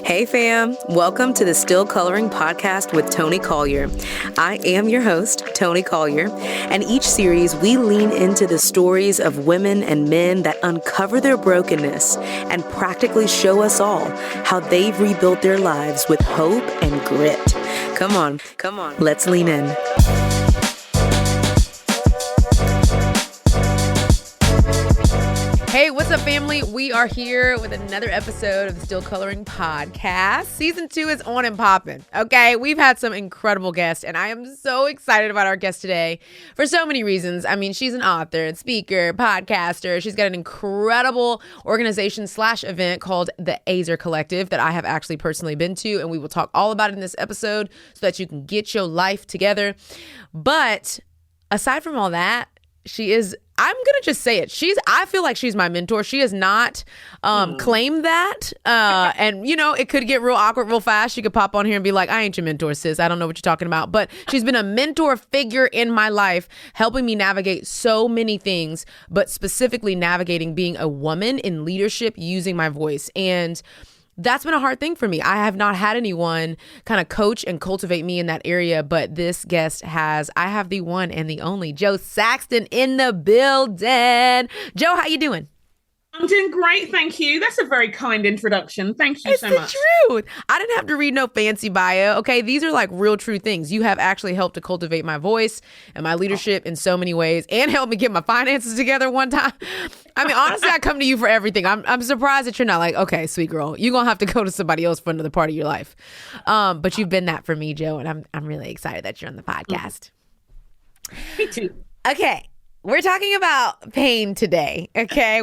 Hey fam, welcome to the Still Coloring podcast with Toni Collier. I am your host, Toni Collier, and each series we lean into the stories of women and men that uncover their brokenness and practically show us all how they've rebuilt their lives with hope and grit. Come on, let's lean in. Hey, what's up, family? We are here with another episode of the Still Coloring podcast. Season 2 is on and popping, okay? We've had some incredible guests, and I am so excited about our guest today for so many reasons. I mean, she's an author and speaker, podcaster. She's got an incredible organization/event called the Azer Collective that I have actually personally been to, and we will talk all about it in this episode so that you can get your life together. But aside from all that, I'm going to just say it. I feel like she's my mentor. She has not claimed that. And, you know, it could get real awkward real fast. She could pop on here and be like, I ain't your mentor, sis. I don't know what you're talking about. But she's been a mentor figure in my life, helping me navigate so many things, but specifically navigating being a woman in leadership using my voice. And that's been a hard thing for me. I have not had anyone kind of coach and cultivate me in that area, but this guest has. I have the one and the only Jo Saxton in the building. Jo, how you doing? I'm doing great, thank you. That's a very kind introduction. Thank you so much. It's the truth. I didn't have to read no fancy bio, okay? These are like real true things. You have actually helped to cultivate my voice and my leadership in so many ways and helped me get my finances together one time. I mean, honestly, I come to you for everything. I'm surprised that you're not like, okay, sweet girl, you're going to have to go to somebody else for another part of your life. But you've been that for me, Jo, and I'm really excited that you're on the podcast. Me too. Okay, we're talking about pain today, okay?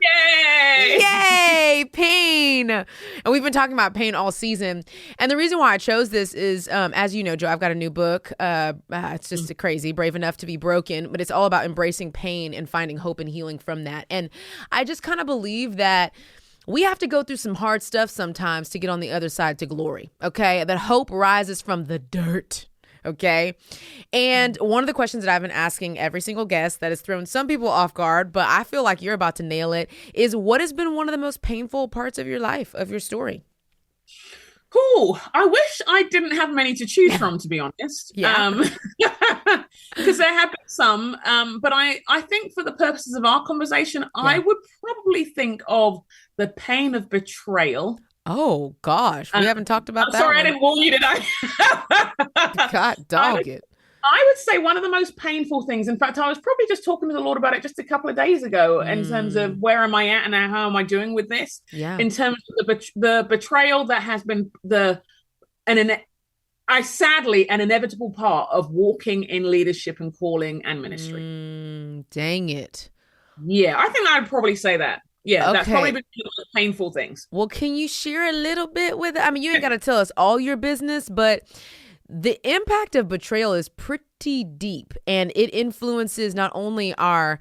Yay! Yay! Pain! And we've been talking about pain all season. And the reason why I chose this is, as you know, Jo, I've got a new book. It's just crazy, Brave Enough to Be Broken. But it's all about embracing pain and finding hope and healing from that. And I just kind of believe that we have to go through some hard stuff sometimes to get on the other side to glory, okay? That hope rises from the dirt. Okay. And one of the questions that I've been asking every single guest that has thrown some people off guard, but I feel like you're about to nail it, is what has been one of the most painful parts of your life, of your story? Cool. I wish I didn't have many to choose from, to be honest. Yeah. Because there have been some, but I think for the purposes of our conversation, I would probably think of the pain of betrayal. Oh, gosh. We haven't talked about that. Sorry, I didn't warn you, did I? God dog it. I would say one of the most painful things. In fact, I was probably just talking to the Lord about it just a couple of days ago in terms of where am I at and how am I doing with this? Yeah. In terms of the betrayal that has been sadly an inevitable part of walking in leadership and calling and ministry. Dang it. Yeah, I think I'd probably say that. Yeah, okay. That's probably been one of the painful things. Well, can you share a little bit with it? I mean, you ain't got to tell us all your business, but the impact of betrayal is pretty deep, and it influences not only our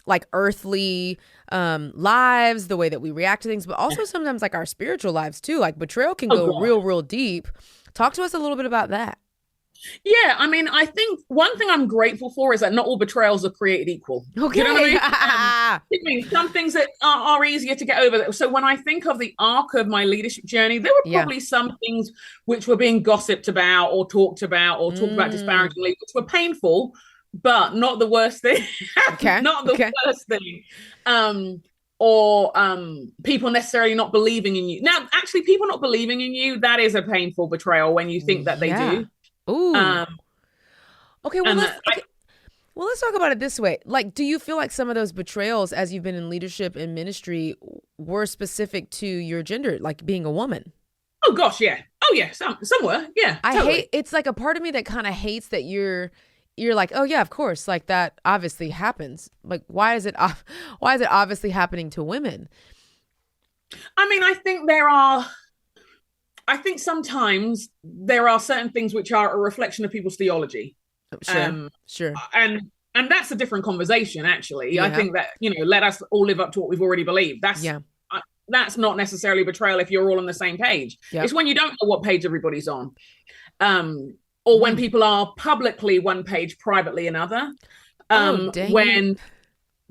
like earthly lives, the way that we react to things, but also sometimes like our spiritual lives too. Like betrayal can go real deep. Talk to us a little bit about that. Yeah, I mean, I think one thing I'm grateful for is that not all betrayals are created equal. Okay. You know what I mean? Some things that are easier to get over. So when I think of the arc of my leadership journey, there were probably some things which were being gossiped about or talked about disparagingly, which were painful, but not the worst thing. Not the worst thing. Or people necessarily not believing in you. Now, actually, people not believing in you, that is a painful betrayal when you think that they do. Ooh. Okay, well, let's talk about it this way. Like, do you feel like some of those betrayals as you've been in leadership and ministry were specific to your gender, like being a woman? Oh, gosh, yeah. Oh, yeah, some were, yeah. Totally. It's like a part of me that kind of hates that you're like, oh, yeah, of course, like that obviously happens. Like, why is it obviously happening to women? I mean, I think sometimes there are certain things which are a reflection of people's theology. Sure. And that's a different conversation, actually. Yeah. I think that, let us all live up to what we've already believed. That's not necessarily betrayal if you're all on the same page. Yep. It's when you don't know what page everybody's on. Or when people are publicly one page, privately another. When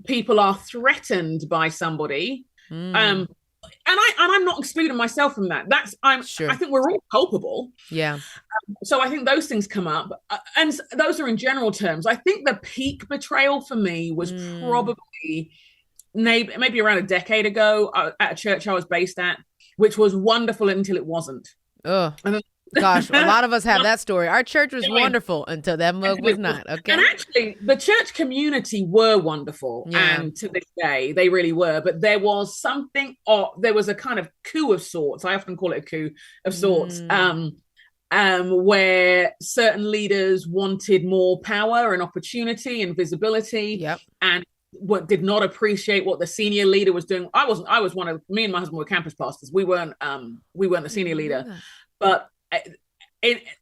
people are threatened by somebody. I'm not excluding myself from that. Sure. I think we're all culpable. Yeah. So I think those things come up, and those are in general terms. I think the peak betrayal for me was probably maybe around a decade ago at a church I was based at, which was wonderful until it wasn't. Oh, gosh, a lot of us have that story. Our church was wonderful until that mug was not. Okay. And actually, the church community were wonderful. Yeah. And to this day, they really were. But there was something, there was a kind of coup of sorts. I often call it a coup of sorts. Where certain leaders wanted more power and opportunity and visibility. Yep. And did not appreciate what the senior leader was doing. Me and my husband were campus pastors. We weren't the senior leader, but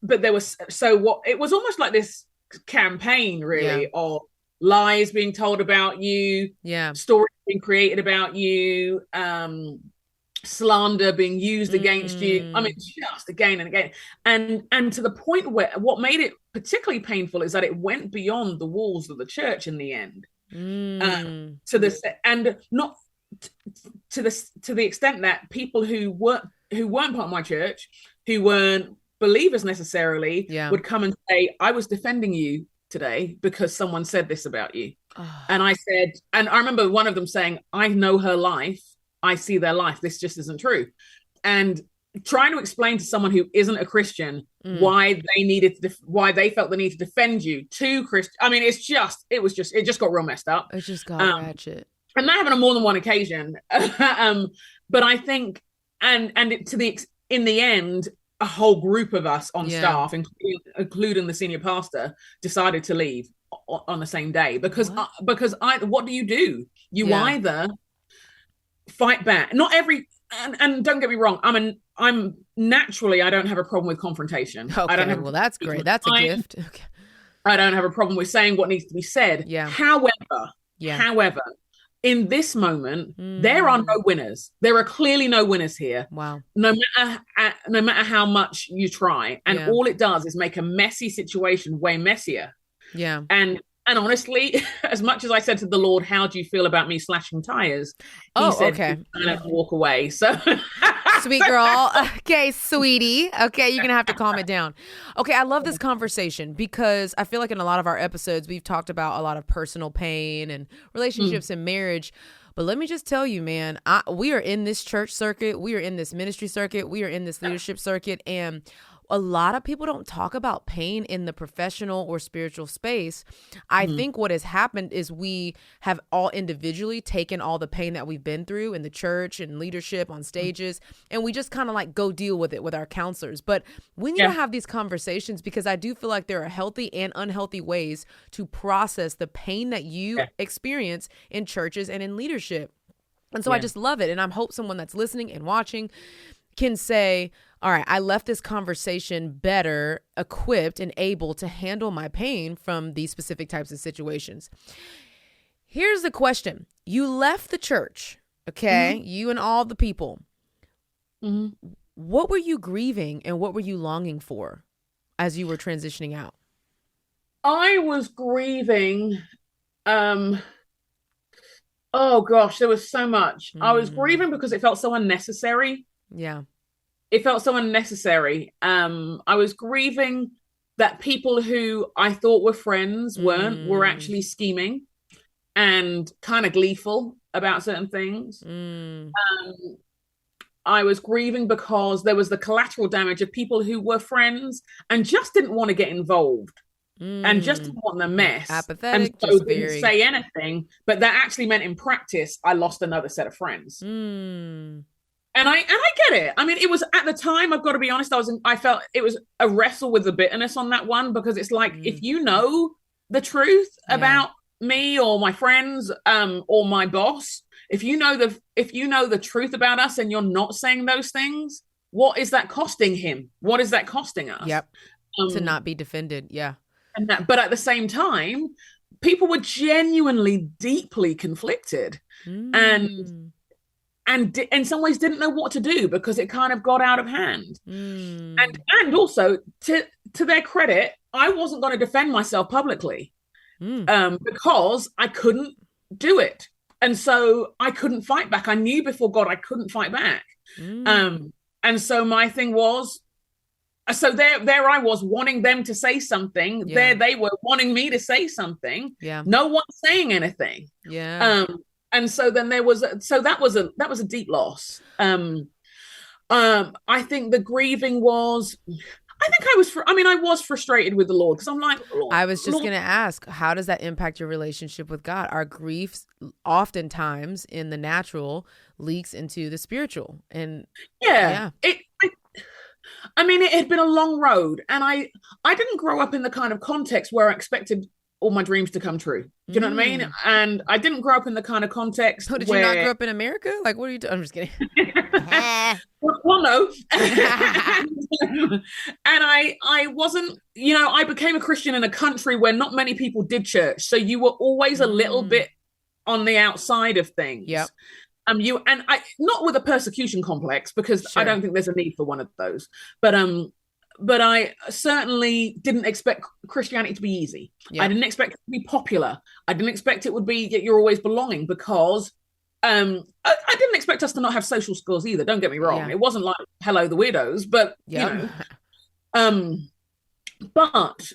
there was, it was almost like this campaign really of lies being told about you, stories being created about you, slander being used against you. I mean, just again and again. And to the point where what made it particularly painful is that it went beyond the walls of the church in the end. To the extent that people who weren't part of my church, who weren't believers necessarily, would come and say, I was defending you today because someone said this about you. And I said, and I remember one of them saying, I know her life, I see their life, this just isn't true. And trying to explain to someone who isn't a Christian why they felt the need to defend you to Christian. I mean, it just got real messed up. It just got ratchet. And that happened on more than one occasion. But I think, in the end, a whole group of us on staff, including the senior pastor, decided to leave on the same day because what do? You either fight back. Not every, and don't get me wrong, I'm naturally, I don't have a problem with confrontation. Okay, well, that's great. That's a gift. Okay. I don't have a problem with saying what needs to be said. Yeah. However, in this moment, there are no winners. There are clearly no winners here. Wow. No matter how much you try, and all it does is make a messy situation way messier. Yeah. And honestly, as much as I said to the Lord, how do you feel about me slashing tires? He said, okay. I don't walk away. So sweet girl. Okay, sweetie. Okay, you're gonna have to calm it down. Okay, I love this conversation because I feel like in a lot of our episodes we've talked about a lot of personal pain and relationships and marriage. But let me just tell you, man, we are in this church circuit, we are in this ministry circuit, we are in this leadership circuit, and a lot of people don't talk about pain in the professional or spiritual space. I think what has happened is we have all individually taken all the pain that we've been through in the church and leadership on stages, and we just kind of like go deal with it with our counselors. But we need to have these conversations because I do feel like there are healthy and unhealthy ways to process the pain that you experience in churches and in leadership. And so I just love it. And I hope someone that's listening and watching can say, all right, I left this conversation better equipped and able to handle my pain from these specific types of situations. Here's the question. You left the church, okay? You and all the people. What were you grieving and what were you longing for as you were transitioning out? I was grieving. Oh gosh, there was so much. I was grieving because it felt so unnecessary. Yeah. It felt so unnecessary. I was grieving that people who I thought were friends were actually scheming and kind of gleeful about certain things. I was grieving because there was the collateral damage of people who were friends and just didn't want to get involved and just didn't want the mess. Apathetic, and so didn't say anything. But that actually meant in practice, I lost another set of friends. And I get it. I mean, it was at the time, I've got to be honest, I felt it was a wrestle with the bitterness on that one, because it's like, if you know the truth about me or my friends, or my boss, if you know the truth about us and you're not saying those things, what is that costing him? What is that costing us? Yep. To not be defended. Yeah. But at the same time, people were genuinely deeply conflicted and in some ways didn't know what to do because it kind of got out of hand. And also to their credit, I wasn't going to defend myself publicly because I couldn't do it. And so I couldn't fight back. I knew before God I couldn't fight back. And so my thing was, so there I was wanting them to say something. Yeah. There they were wanting me to say something. Yeah. No one saying anything. Yeah. And so then that was a deep loss. I think the grieving was, I was frustrated with the Lord, because I'm like, Lord, I was just Lord. going to ask, how does that impact your relationship with God? Our griefs oftentimes in the natural leaks into the spiritual. And it had been a long road, and I didn't grow up in the kind of context where I expected all my dreams to come true. Do you know what I mean? And I didn't grow up in the kind of context. Did you not grow up in America? Like, what are you doing? I'm just kidding. Well, no. And I wasn't, I became a Christian in a country where not many people did church. So you were always a little bit on the outside of things. Yep. Not with a persecution complex, because Sure. I don't think there's a need for one of those. But I certainly didn't expect Christianity to be easy. Yeah. I didn't expect it to be popular. I didn't expect it would be that you're always belonging, because I didn't expect us to not have social skills either. Don't get me wrong. Yeah. It wasn't like Hello the Weirdos, but but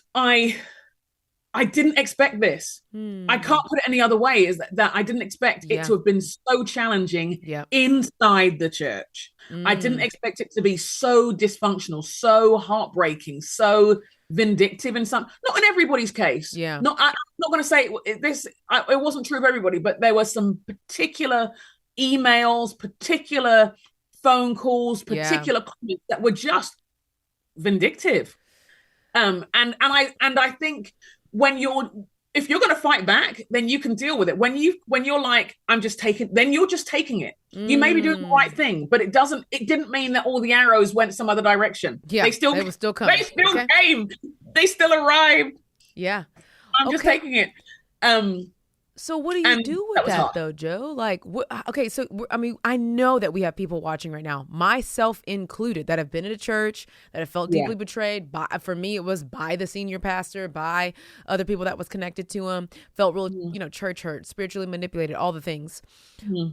I didn't expect this. I can't put it any other way, is that I didn't expect it to have been so challenging inside the church. I didn't expect it to be so dysfunctional, so heartbreaking, so vindictive in some, not in everybody's case. Yeah. I'm not going to say it wasn't true of everybody, but there were some particular emails, particular phone calls, particular comments that were just vindictive. And I think if you're going to fight back, then you can deal with it. When you're like, then you're just taking it. You may be doing the right thing, but it didn't mean that all the arrows went some other direction. Yeah, they were still coming. They still came. They still arrived. Yeah. I'm just taking it. So what do you do with that though, Jo? Like, I know that we have people watching right now, myself included, that have been in a church, that have felt deeply betrayed. For me, it was by the senior pastor, by other people that was connected to him, felt real, church hurt, spiritually manipulated, all the things.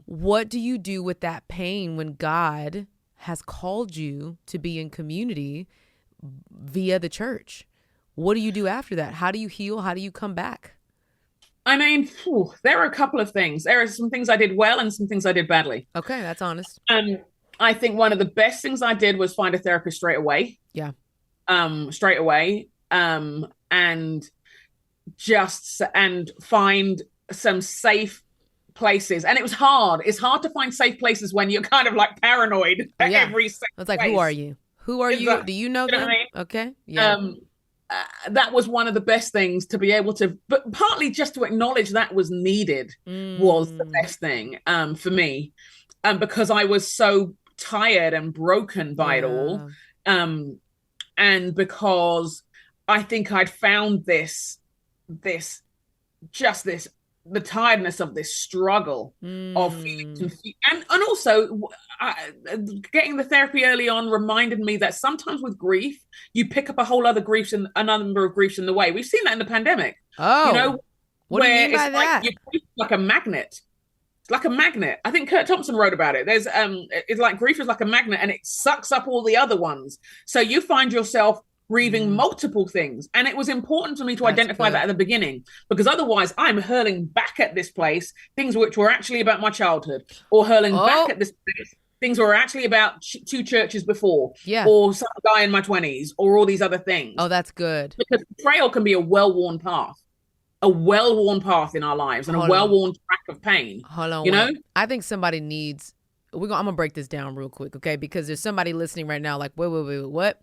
What do you do with that pain when God has called you to be in community via the church? What do you do after that? How do you heal? How do you come back? I mean, there are a couple of things. There are some things I did well and some things I did badly. Okay, that's honest. I think one of the best things I did was find a therapist straight away. Yeah. Straight away. And find some safe places. And it was hard. It's hard to find safe places when you're kind of like paranoid at every safe It's like, place. who are you? Who are you? Do you know them? What I mean? Okay. Yeah. That was one of the best things, to be able to, but partly just to acknowledge that was needed was the best thing for me, because I was so tired and broken by it all, and because I think I'd found the tiredness of this struggle of feeling confused, and also getting the therapy early on reminded me that sometimes with grief you pick up a whole other number of griefs in the way. We've seen that in the pandemic. What do you mean by that? It's like a magnet. It's like a magnet. I think Kurt Thompson wrote about it. There's it's like grief is like a magnet, and it sucks up all the other ones, so you find yourself grieving multiple things. And it was important to me to identify that at the beginning, because otherwise I'm hurling back at this place things which were actually about my childhood, or hurling back at this place things were actually about two churches before, or some guy in my 20s, or all these other things. Oh, that's good. Because betrayal can be a well-worn path in our lives, and a well-worn track of pain. Hold on, I think somebody needs, I'm gonna break this down real quick, okay? Because there's somebody listening right now like, wait, what?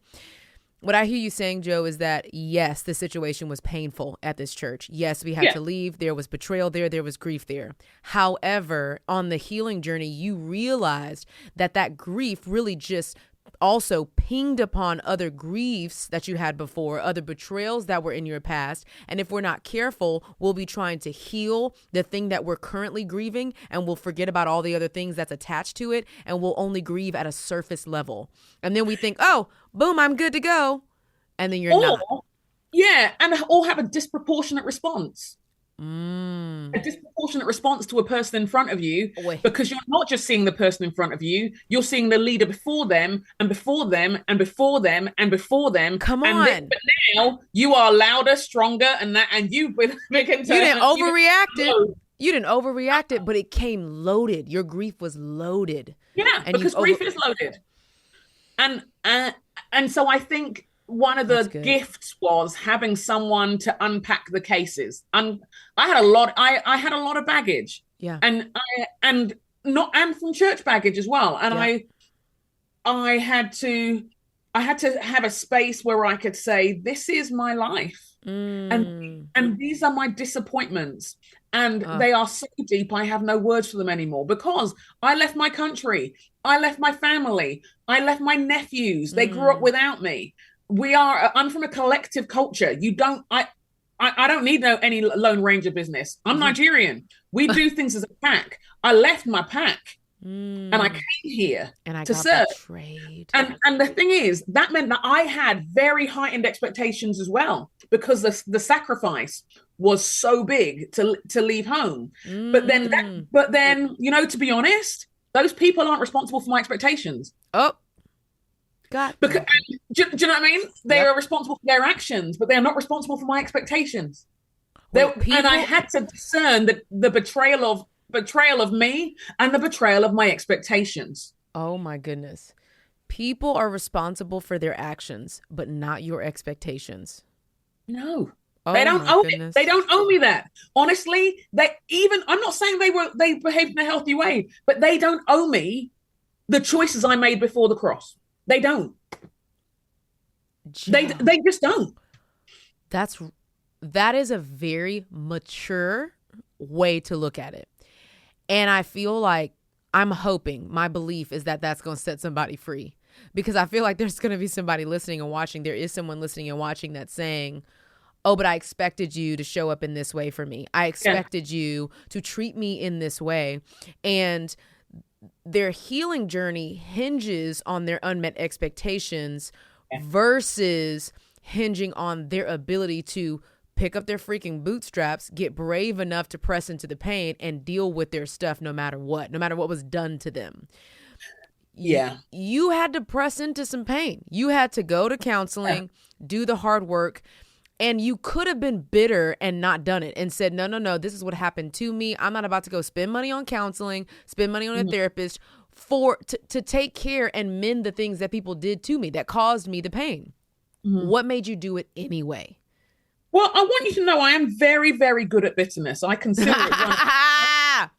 What I hear you saying, Jo, is that, yes, the situation was painful at this church. Yes, we had to leave. There was betrayal there. There was grief there. However, on the healing journey, you realized that grief really just also pinged upon other griefs that you had before, other betrayals that were in your past. And if we're not careful, we'll be trying to heal the thing that we're currently grieving, and we'll forget about all the other things that's attached to it, and we'll only grieve at a surface level. And then we think, oh, boom, I'm good to go. And then you're not. Yeah, or have a disproportionate response. A disproportionate response to a person in front of you, because you're not just seeing the person in front of you, you're seeing the leader before them and before them and before them and before them. Come on. But now you are louder, stronger, and you've been making. You didn't overreact it. You didn't overreact it, but it came loaded. Your grief was loaded. Yeah, and because grief is loaded. And so I think one of the gifts was having someone to unpack the cases. I had a lot of baggage. Yeah. And from church baggage as well. And I had to have a space where I could say, this is my life. And these are my disappointments. And they are so deep, I have no words for them anymore, because I left my country, I left my family, I left my nephews. They grew up without me. I'm from a collective culture. I don't need any Lone Ranger business. I'm Nigerian. We do things as a pack. I left my pack and I came here to serve. Betrayed. And the thing is, that meant that I had very heightened expectations as well, because the sacrifice was so big to leave home. But then, to be honest, those people aren't responsible for my expectations. Oh, God. Because, do you know what I mean? They are responsible for their actions, but they are not responsible for my expectations. And I had to discern the betrayal of me and the betrayal of my expectations. Oh my goodness. People are responsible for their actions, but not your expectations. No. They don't owe it. They don't owe me that. Honestly, I'm not saying they behaved in a healthy way, but they don't owe me the choices I made before the cross. They don't. They just don't. That is a very mature way to look at it. And I feel like I'm hoping, my belief is that that's going to set somebody free, because I feel like there's going to be somebody listening and watching. There is someone listening and watching that's saying, oh, but I expected you to show up in this way for me. I expected you to treat me in this way. And their healing journey hinges on their unmet expectations versus hinging on their ability to pick up their freaking bootstraps, get brave enough to press into the pain and deal with their stuff no matter what was done to them. Yeah. You had to press into some pain. You had to go to counseling, do the hard work. And you could have been bitter and not done it and said, no, this is what happened to me. I'm not about to go spend money on counseling, spend money on a therapist to take care and mend the things that people did to me that caused me the pain. What made you do it anyway? Well, I want you to know I am very, very good at bitterness. I consider it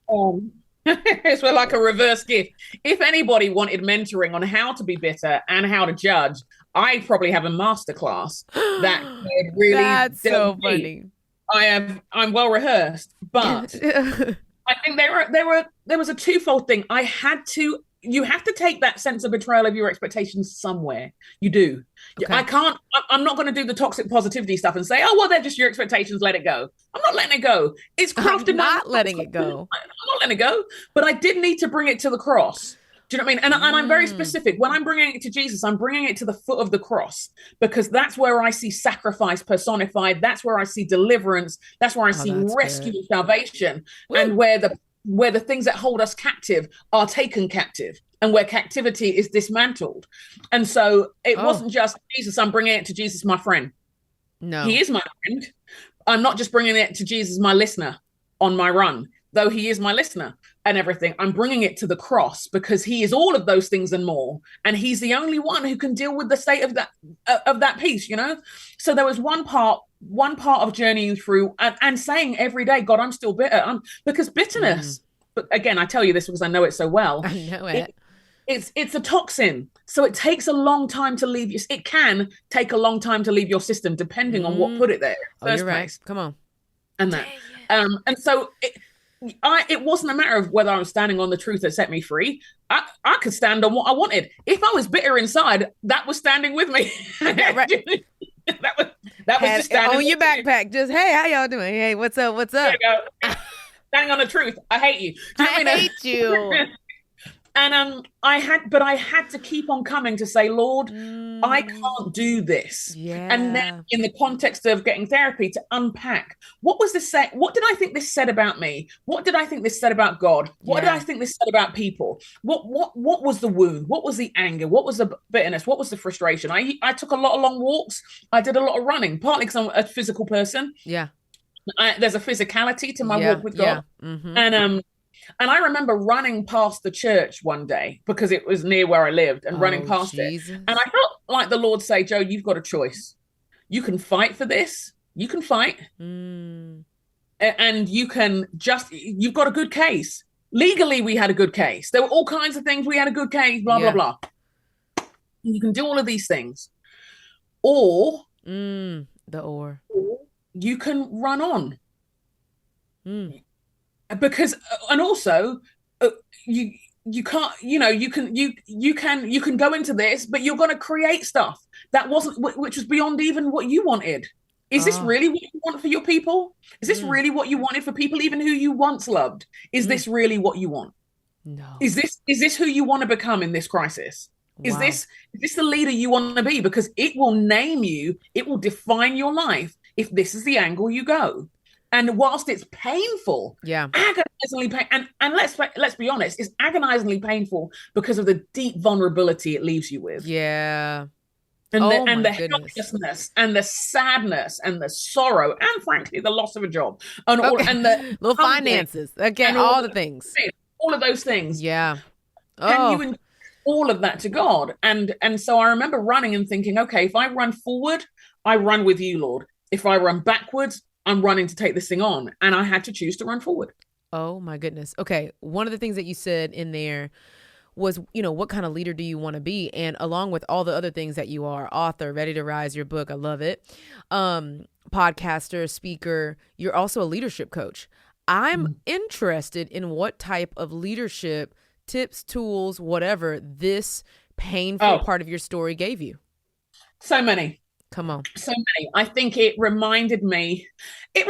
it's like a reverse gift. If anybody wanted mentoring on how to be bitter and how to judge, I probably have a masterclass that could really. That's so funny. I'm well rehearsed, but I think there was a twofold thing. You have to take that sense of betrayal of your expectations somewhere. You do. Okay. I'm not going to do the toxic positivity stuff and say, oh, well, they're just your expectations. Let it go. I'm not letting it go. It's crafted. I'm not letting it go. I'm not letting it go. But I did need to bring it to the cross. Do you know what I mean? And I'm very specific. When I'm bringing it to Jesus, I'm bringing it to the foot of the cross, because that's where I see sacrifice personified. That's where I see deliverance. That's where I see rescue and salvation. Woo. And where the things that hold us captive are taken captive, and where captivity is dismantled. And so it wasn't just Jesus, I'm bringing it to Jesus, my friend. No. He is my friend. I'm not just bringing it to Jesus, my listener on my run, though he is my listener and everything. I'm bringing it to the cross because he is all of those things and more. And he's the only one who can deal with the state of that piece, you know? So there was one part of journeying through and saying every day, God, I'm still bitter. Because bitterness, but again, I tell you this because I know it so well. I know it. It's a toxin. So it takes a long time to leave it can take a long time to leave your system, depending on what put it there. You're right. Come on. And that. And so it wasn't a matter of whether I was standing on the truth that set me free. I could stand on what I wanted. If I was bitter inside, that was standing with me. Yeah, right. that was just standing on your backpack. Just, hey, how y'all doing? Hey, what's up? What's up? There you go. Standing on the truth. I hate you. I hate you. And I had to keep on coming to say, Lord, I can't do this. Yeah. And then in the context of getting therapy, to unpack, what was this say? What did I think this said about me? What did I think this said about God? What did I think this said about people? What was the wound? What was the anger? What was the bitterness? What was the frustration? I took a lot of long walks. I did a lot of running, partly because I'm a physical person. Yeah. There's a physicality to my walk with God. Yeah. Mm-hmm. And I remember running past the church one day because it was near where I lived, and running past Jesus. it. And I felt like the Lord say, Jo, you've got a choice. You can fight for this. You can fight. And you've got a good case. Legally, we had a good case. There were all kinds of things. We had a good case, blah, blah, blah. You can do all of these things. Or you can run on. Because, and also, you can't, you can go into this, but you're going to create stuff that which was beyond even what you wanted. Is this really what you want for your people? Is this really what you wanted for people, even who you once loved? Is this really what you want? No. Is this who you want to become in this crisis? Wow. Is this the leader you want to be? Because it will name you, it will define your life if this is the angle you go. And whilst it's painful, agonizingly painful, and let's be honest, it's agonizingly painful because of the deep vulnerability it leaves you with. Yeah. And the helplessness and the sadness and the sorrow and frankly the loss of a job and all and the little finances. Okay, all the things. All of those things. Yeah. Can you all of that to God? And so I remember running and thinking, okay, if I run forward, I run with you, Lord. If I run backwards, I'm running to take this thing on. And I had to choose to run forward. Oh, my goodness. Okay. One of the things that you said in there was, what kind of leader do you want to be? And along with all the other things that you are, author, Ready to Rise, your book, I love it. Podcaster, speaker, you're also a leadership coach. I'm interested in what type of leadership tips, tools, whatever this painful part of your story gave you. So many. Come on. So many. I think it reminded me, it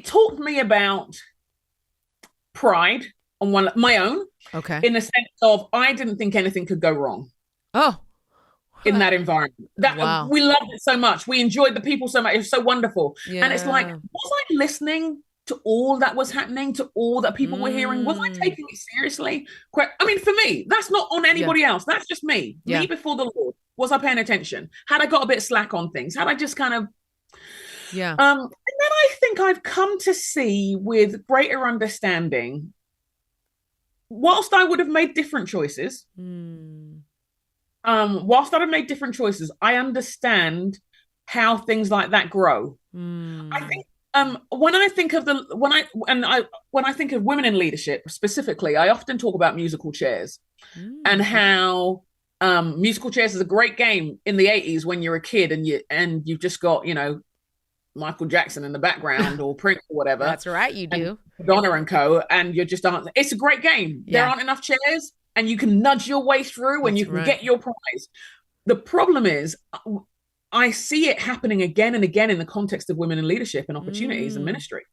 taught me about pride on my own. Okay. In the sense of, I didn't think anything could go wrong. Oh. In that environment. Wow. We loved it so much. We enjoyed the people so much. It was so wonderful. Yeah. And it's like, was I listening to all that was happening, to all that people were hearing? Was I taking it seriously? I mean, for me, that's not on anybody else. That's just me. Me before the Lord. Was I paying attention? Had I got a bit slack on things? Had I just kind of... Yeah. And then I think I've come to see with greater understanding, whilst I would have made different choices, I understand how things like that grow. I think when I think of women in leadership specifically, I often talk about musical chairs and how musical chairs is a great game in the 80s when you're a kid and you've just got, Michael Jackson in the background or Prince or whatever. That's right, you do. Madonna and co. And you're just it's a great game. There aren't enough chairs and you can nudge your way through and you can get your prize. The problem is I see it happening again and again in the context of women in leadership and opportunities and ministry,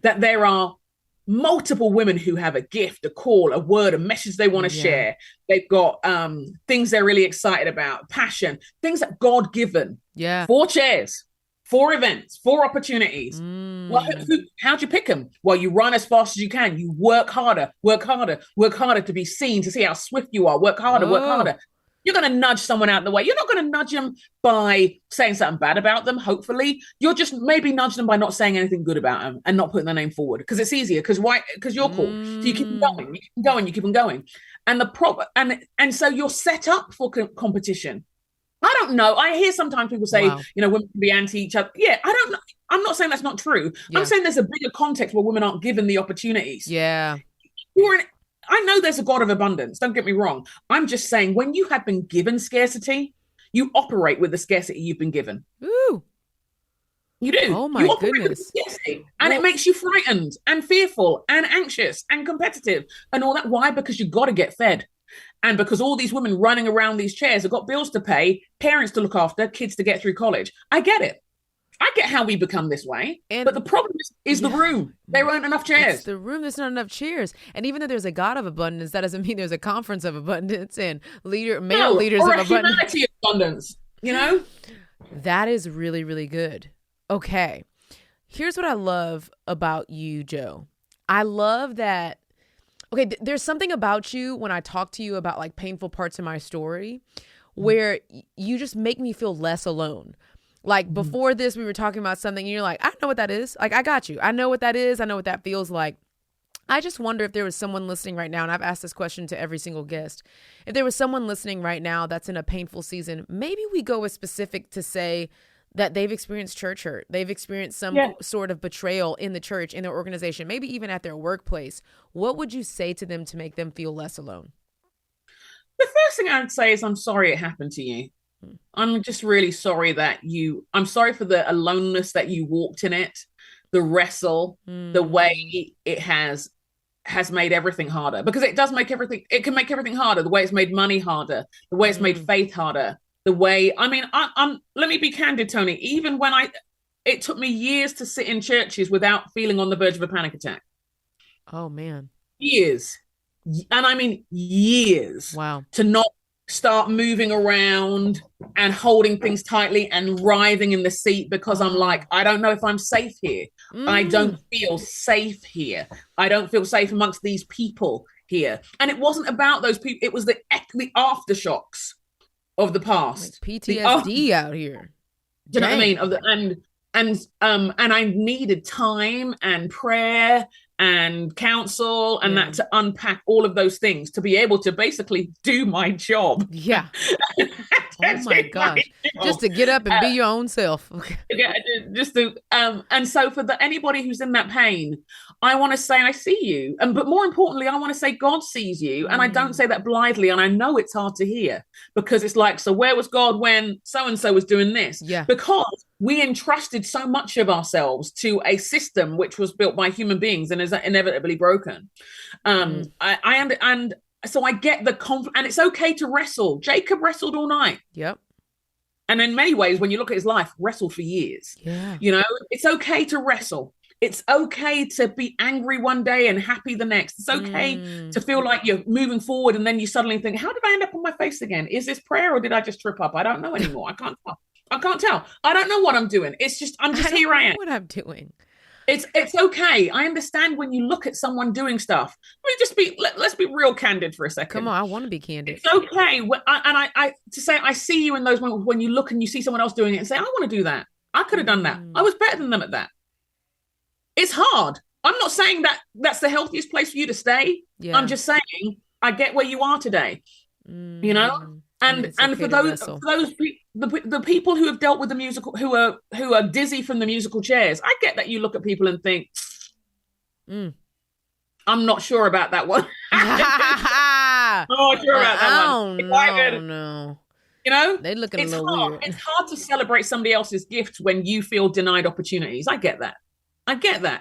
that there are multiple women who have a gift, a call, a word, a message they want to share. They've got things they're really excited about, passion, things that God given. 4 chairs, 4 events, 4 opportunities. Well, how'd you pick them? Well, you run as fast as you can. You work harder to be seen, to see how swift you are. Work harder. You're going to nudge someone out of the way. You're not going to nudge them by saying something bad about them, hopefully. You'll just maybe nudge them by not saying anything good about them and not putting their name forward, because it's easier, because you're cool. So you keep them going. And and so you're set up for competition. I don't know. I hear sometimes people say, women can be anti each other. Yeah, I don't know. I'm not saying that's not true. I'm saying there's a bigger context where women aren't given the opportunities. Yeah. I know there's a God of abundance. Don't get me wrong. I'm just saying, when you have been given scarcity, you operate with the scarcity you've been given. Ooh. You do. Oh my goodness. And it makes you frightened and fearful and anxious and competitive and all that. Why? Because you've got to get fed. And because all these women running around these chairs have got bills to pay, parents to look after, kids to get through college. I get it. I get how we become this way, but the problem is the room. There weren't enough chairs. It's the room. There's not enough chairs. And even though there's a God of abundance, that doesn't mean there's a conference of abundance and male leaders of abundance. Humanity of abundance, you know? That is really, really good. Okay. Here's what I love about you, Jo. I love that. Okay, there's something about you when I talk to you about like painful parts of my story where you just make me feel less alone. Like before this, we were talking about something and you're like, I know what that is. Like, I got you. I know what that is. I know what that feels like. I just wonder if there was someone listening right now, and I've asked this question to every single guest. If there was someone listening right now that's in a painful season, maybe we go as specific to say that they've experienced church hurt. They've experienced some sort of betrayal in the church, in their organization, maybe even at their workplace. What would you say to them to make them feel less alone? The first thing I would say is I'm sorry it happened to you. I'm just really sorry I'm sorry for the aloneness that you walked in it, the wrestle, the way it has made everything harder, because it can make everything harder. The way it's made money harder, the way it's made faith harder, the way, let me be candid, Toni, even when it took me years to sit in churches without feeling on the verge of a panic attack. Oh man. Years. And I mean years. Wow. To not start moving around and holding things tightly and writhing in the seat because I'm like, I don't know if I'm safe here. I don't feel safe here. I don't feel safe amongst these people here. And it wasn't about those people. It was the aftershocks of the past. Like PTSD out here. Do you know what I mean? And I needed time and prayer and counsel and that to unpack all of those things to be able to basically do my job. Yeah. Oh my gosh. Just to get up and be your own self. Okay. Yeah, just to and so for anybody who's in that pain, I want to say I see you. But more importantly, I want to say God sees you. And I don't say that blithely. And I know it's hard to hear because it's like, so where was God when so-and-so was doing this? Yeah. Because we entrusted so much of ourselves to a system which was built by human beings and is inevitably broken. So I get the conflict, and it's okay to wrestle. Jacob wrestled all night. Yep. And in many ways, when you look at his life, wrestled for years. Yeah. You know, it's okay to wrestle. It's okay to be angry one day and happy the next. It's okay to feel like you're moving forward and then you suddenly think, how did I end up on my face again? Is this prayer or did I just trip up? I don't know anymore. I can't tell. I don't know what I'm doing. It's just, I am. What I'm doing. It's okay. I understand when you look at someone doing stuff. Let's be real candid for a second. Come on, I want to be candid. It's okay. To say I see you in those moments when you look and you see someone else doing it and say, I want to do that. I could have done that. I was better than them at that. It's hard. I'm not saying that that's the healthiest place for you to stay. Yeah. I'm just saying I get where you are today. You know? And for the people who have dealt with the musical, who are dizzy from the musical chairs, I get that you look at people and think, I'm not sure about that one. I'm not sure about that one. No. You know, they looking a little weird. It's hard to celebrate somebody else's gift when you feel denied opportunities. I get that.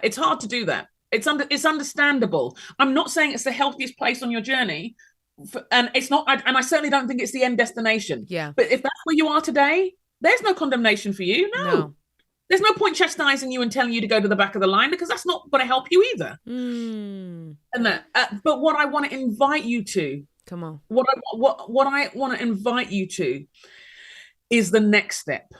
It's hard to do that. It's understandable. I'm not saying it's the healthiest place on your journey. And it's not, and I certainly don't think it's the end destination. Yeah. But if that's where you are today, there's no condemnation for you. No. There's no point chastising you and telling you to go to the back of the line because that's not going to help you either. And but what I want to invite you to, come on, what I want to invite you to, is the next step.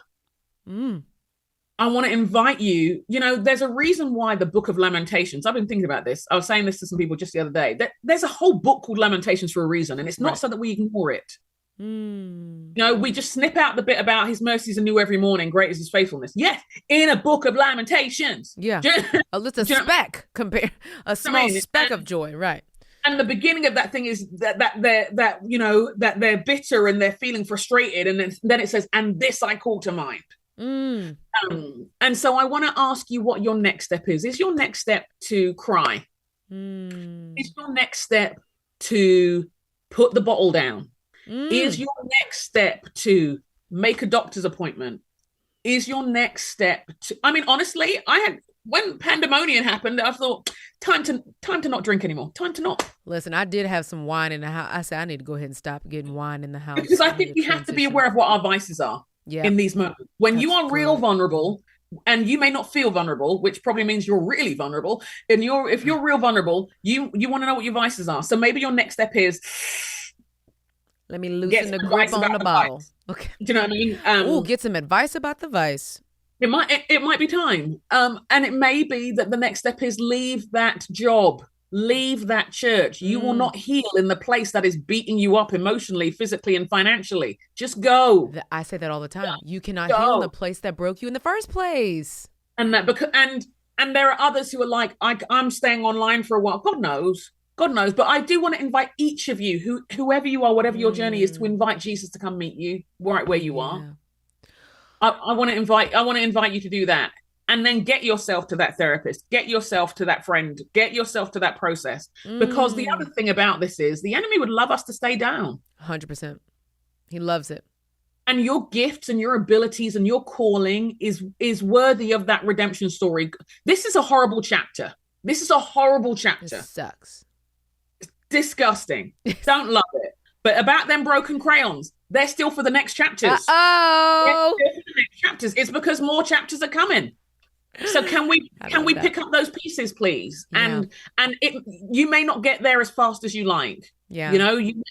I want to invite you, there's a reason why the book of Lamentations, I've been thinking about this. I was saying this to some people just the other day. There's a whole book called Lamentations for a reason, and it's not so that we ignore it. We just snip out the bit about his mercies are new every morning, great is his faithfulness. Yes, in a book of Lamentations. Yeah, it's a speck, a small speck of joy, right? And the beginning of that thing is that they're bitter and they're feeling frustrated, and then it says, and this I call to mind. And so I want to ask you what your next step is. Is your next step to cry? Is your next step to put the bottle down? Is your next step to make a doctor's appointment? Is your next step to, honestly, when pandemonium happened, I thought, time to not drink anymore. Time to not. Listen, I did have some wine in the house. I said, I need to go ahead and stop getting wine in the house. Because I think we have to be aware of what our vices are. In these moments when you are real vulnerable and you may not feel vulnerable, which probably means you're really vulnerable. And if you're real vulnerable, you want to know what your vices are. So maybe your next step is, let me loosen the grip on the bottle. Okay. Do you know what I mean? Get some advice about the vice. It might be time. And it may be that the next step is leave that job. Leave that church. You will not heal in the place that is beating you up emotionally, physically, and financially. Just go. I say that all the time. You cannot heal in the place that broke you in the first place. And there are others who are like, I'm staying online for a while. God knows. But I do want to invite each of you, whoever you are, whatever your journey is, to invite Jesus to come meet you right where you are. I want to invite you to do that. And then get yourself to that therapist, get yourself to that friend, get yourself to that process. Because the other thing about this is the enemy would love us to stay down. 100%. He loves it. And your gifts and your abilities and your calling is worthy of that redemption story. This is a horrible chapter. It sucks. It's disgusting. Don't love it. But about them broken crayons, they're still for the next chapters. It's because more chapters are coming. So can we pick up those pieces, please? Yeah. And you may not get there as fast as you like. Yeah.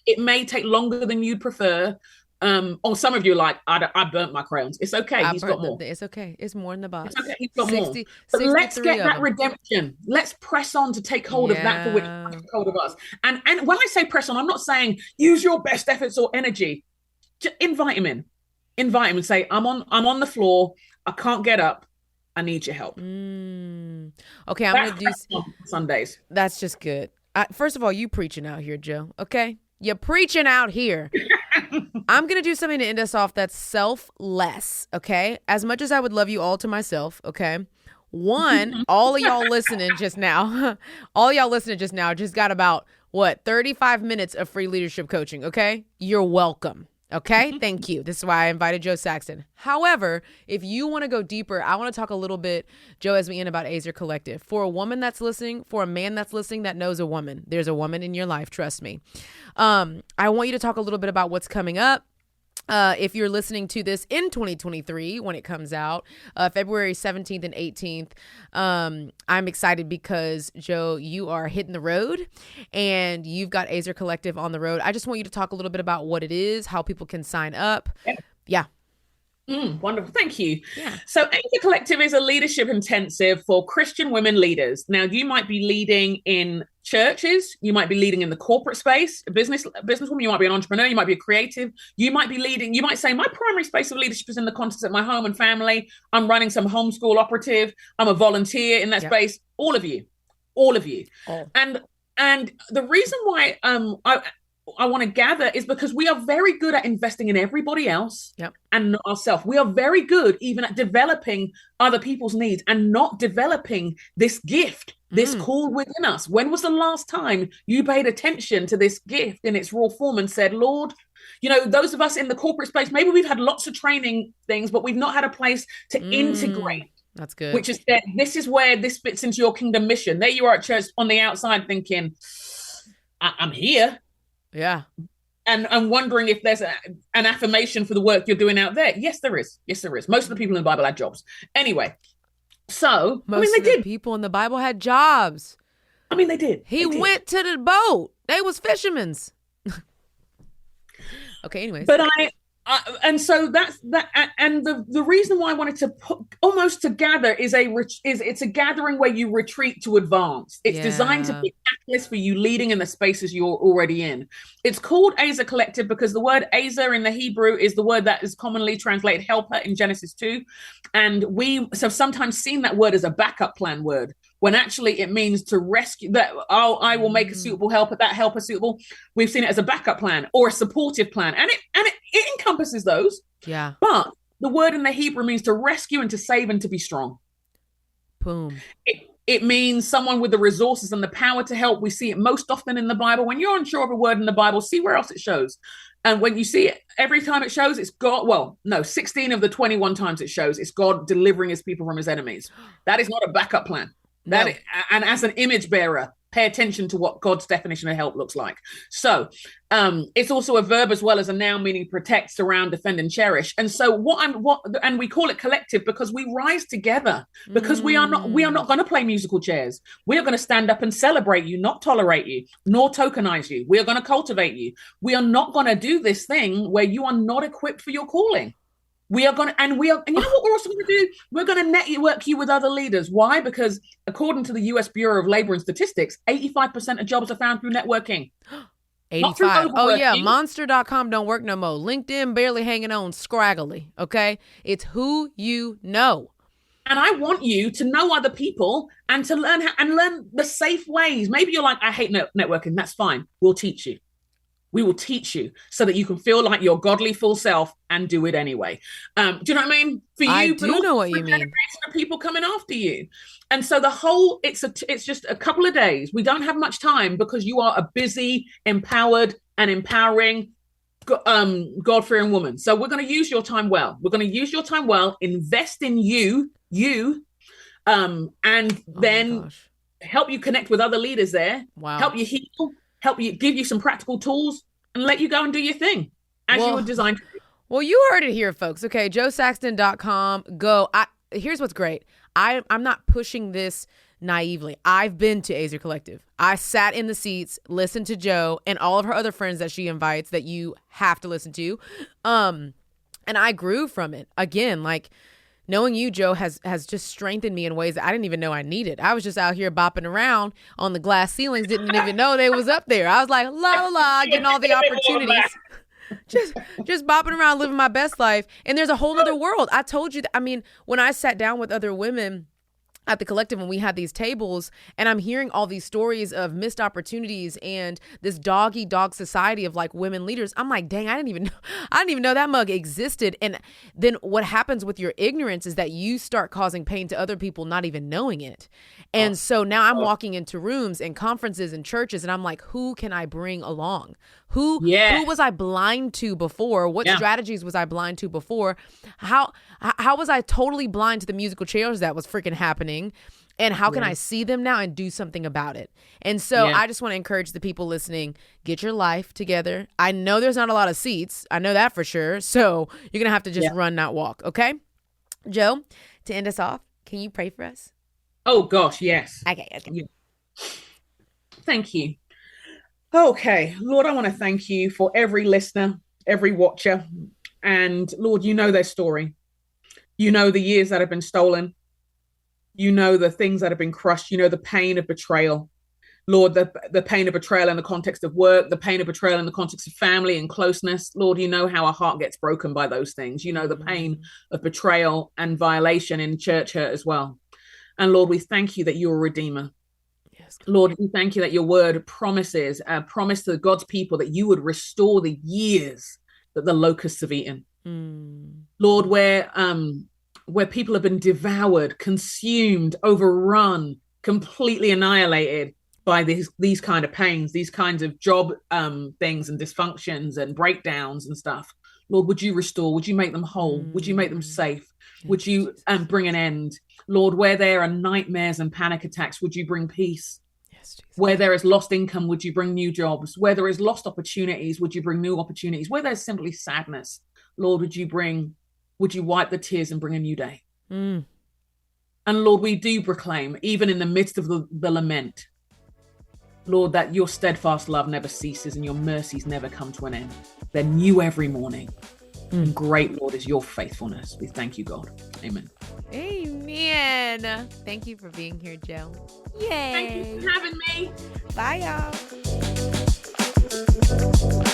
It may take longer than you'd prefer. Or some of you are like, I burnt my crayons. It's okay. He's got more. It's okay. It's more in the box. It's okay. He's got more. But let's get that redemption. Let's press on to take hold of that for which God took hold of us. And when I say press on, I'm not saying use your best efforts or energy. Just invite him in. Invite him and say, I'm on the floor. I can't get up. I need your help. Okay, I'm going to do Sundays. That's just good. First of all, you preaching out here, Joe. Okay? You're preaching out here. I'm going to do something to end us off that's selfless. Okay? As much as I would love you all to myself. Okay? One, all of y'all listening just now just got about 35 minutes of free leadership coaching. Okay? You're welcome. Okay, thank you. This is why I invited Jo Saxton. However, if you want to go deeper, I want to talk a little bit, Joe, as we end about Azer Collective. For a woman that's listening, for a man that's listening that knows a woman, there's a woman in your life, trust me. I want you to talk a little bit about what's coming up. If you're listening to this in 2023, when it comes out, February 17th and 18th, I'm excited because, Joe, you are hitting the road and you've got Azer Collective on the road. I just want you to talk a little bit about what it is, how people can sign up. Yeah. Wonderful. Thank you. Yeah. So Azer Collective is a leadership intensive for Christian women leaders. Now, you might be leading in churches. You might be leading in the corporate space, a businesswoman. You might be an entrepreneur. You might be a creative. You might be leading. You might say, my primary space of leadership is in the context of my home and family. I'm running some homeschool operative. I'm a volunteer in that space. All of you. Oh. And the reason why I want to gather is because we are very good at investing in everybody else and not ourselves. We are very good even at developing other people's needs and not developing this gift, this call within us. When was the last time you paid attention to this gift in its raw form and said, Lord, those of us in the corporate space, maybe we've had lots of training things, but we've not had a place to integrate. That's good. Which is that this is where this fits into your kingdom mission. There you are at church on the outside thinking, I'm here. Yeah. And wondering if there's an affirmation for the work you're doing out there. Yes, there is. Most of the people in the Bible had jobs. Anyway, so, they did. People in the Bible had jobs. They did. He went to the boat. They was fishermen's. Okay, anyways. But and so that's that. And the reason why I wanted to put almost to gather is it's a gathering where you retreat to advance. It's designed to be a catalyst for you leading in the spaces you're already in. It's called Azer Collective because the word Azer in the Hebrew is the word that is commonly translated helper in Genesis 2. And we have sometimes seen that word as a backup plan word, when actually it means to rescue that. I will make a suitable helper, that helper suitable. We've seen it as a backup plan or a supportive plan. And it encompasses those. Yeah. But the word in the Hebrew means to rescue and to save and to be strong. Boom. It means someone with the resources and the power to help. We see it most often in the Bible. When you're unsure of a word in the Bible, see where else it shows. And when you see it, every time it shows, it's God. 16 of the 21 times it shows, it's God delivering his people from his enemies. That is not a backup plan. And as an image bearer, Pay attention to what God's definition of help looks like. So it's also a verb as well as a noun, meaning protect, surround, defend, and cherish. And so and we call it collective because we rise together, because we are not going to play musical chairs. We are going to stand up and celebrate you, not tolerate you, nor tokenize you. We are going to cultivate you. We are not going to do this thing where you are not equipped for your calling. And you know what we're also going to do? We're going to network you with other leaders. Why? Because according to the U.S. Bureau of Labor and Statistics, 85% of jobs are found through networking. 85. Oh, yeah. Monster.com don't work no more. LinkedIn barely hanging on scraggly. Okay. It's who you know. And I want you to know other people and to learn the safe ways. Maybe you're like, I hate networking. That's fine. We'll teach you. We will teach you so that you can feel like your godly full self and do it anyway. Do you know what I mean? For you, I do know what you mean. Of people coming after you. And so it's just a couple of days. We don't have much time because you are a busy, empowered and empowering God-fearing woman. So we're going to use your time well. Invest in you, and then help you connect with other leaders there. Wow. Help you heal. Help you, give you some practical tools and let you go and do your thing as you were designed to do. Well, you heard it here, folks. Okay, josaxton.com. Go. Here's what's great. I'm not pushing this naively. I've been to Azer Collective. I sat in the seats, listened to Jo and all of her other friends that she invites that you have to listen to. And I grew from it. Again, like, knowing you, Jo, has just strengthened me in ways that I didn't even know I needed. I was just out here bopping around on the glass ceilings, didn't even know they was up there. I was like, la, la, la, getting all the opportunities. Just bopping around, living my best life. And there's a whole other world. I told you that. I mean, when I sat down with other women at the collective when we had these tables and I'm hearing all these stories of missed opportunities and this dog society of like women leaders, I'm like, dang, I didn't even know that mug existed. And then what happens with your ignorance is that you start causing pain to other people not even knowing it. And so now I'm walking into rooms and conferences and churches and I'm like, who can I bring along? Who was I blind to before? What strategies was I blind to before? How was I totally blind to the musical chairs that was freaking happening? And how can I see them now and do something about it? And so I just want to encourage the people listening, get your life together. I know there's not a lot of seats. I know that for sure. So you're going to have to just run, not walk. Okay. Jo, to end us off, can you pray for us? Oh gosh, yes. Okay. Yeah. Thank you. Okay, Lord, I want to thank you for every listener, every watcher. And Lord, you know their story. You know the years that have been stolen. You know the things that have been crushed. You know the pain of betrayal. Lord, the pain of betrayal in the context of work, the pain of betrayal in the context of family and closeness. Lord, you know how our heart gets broken by those things. You know the pain of betrayal and violation in church hurt as well. And Lord, we thank you that you're a redeemer. Lord, we thank you that your word promised to God's people that you would restore the years that the locusts have eaten. Lord, where people have been devoured, consumed, overrun, completely annihilated by these kind of pains, these kinds of job things and dysfunctions and breakdowns and stuff. Lord, would you restore? Would you make them whole? Would you make them safe? Would you bring an end? Lord, where there are nightmares and panic attacks, would you bring peace? Yes, Jesus. Where there is lost income, would you bring new jobs? Where there is lost opportunities, would you bring new opportunities? Where there's simply sadness, Lord, would you wipe the tears and bring a new day? And Lord, we do proclaim, even in the midst of the lament, Lord, that your steadfast love never ceases and your mercies never come to an end. They're new every morning. And great, Lord, is your faithfulness. We thank you, God. Amen. Amen. Thank you for being here, Jo. Yay. Thank you for having me. Bye, y'all.